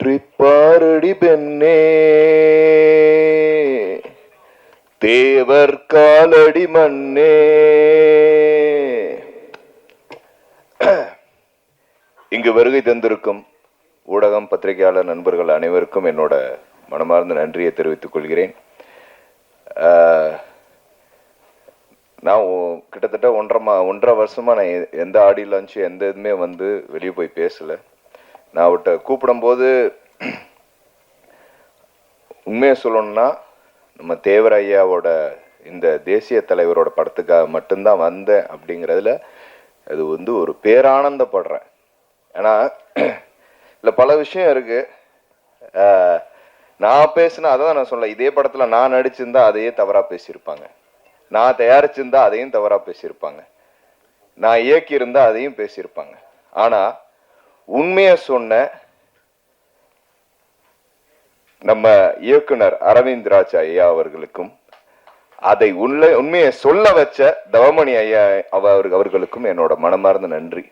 சுற்றி பாரடி பெண்ணே, தேவர் காலடி மண்ணே. இங்கு வருகை தந்திருக்கும் ஊடகம் பத்திரிகையாளர் நண்பர்கள் அனைவருக்கும் என்னோட மனமார்ந்த நன்றியை தெரிவித்துக் கொள்கிறேன். நான் கிட்டத்தட்ட ஒன்றரை வருஷமா நான் எந்த ஆடியோ லான்ச்சு எந்த இதுவுமே வந்து வெளியே போய் பேசலை. நான் அவர்கிட்ட கூப்பிடும்போது உண்மையை சொல்லணும்னா நம்ம தேவர் ஐயாவோட இந்த தேசிய தலைவரோட படத்துக்காக மட்டும்தான் வந்தேன் அப்படிங்கிறதுல அது வந்து ஒரு பேரானந்தப்படுறேன். ஏன்னா இல்லை பல விஷயம் இருக்கு. நான் பேசினா அதான் நான் சொல்ல, இதே படத்தில் நான் நடிச்சிருந்தா அதையே தவறாக பேசியிருப்பாங்க, நான் தயாரிச்சிருந்தா அதையும் தவறாக பேசியிருப்பாங்க, நான் இயக்கியிருந்தா அதையும் பேசியிருப்பாங்க. ஆனால் உண்மையை சொன்ன நம்ம இயக்குனர் அரவிந்த் ராஜ் ஐயா அவர்களுக்கும் அதை உண்மையை சொல்ல வச்ச தவமணி ஐயா அவர்களுக்கும் என்னோட மனமார்ந்த நன்றி.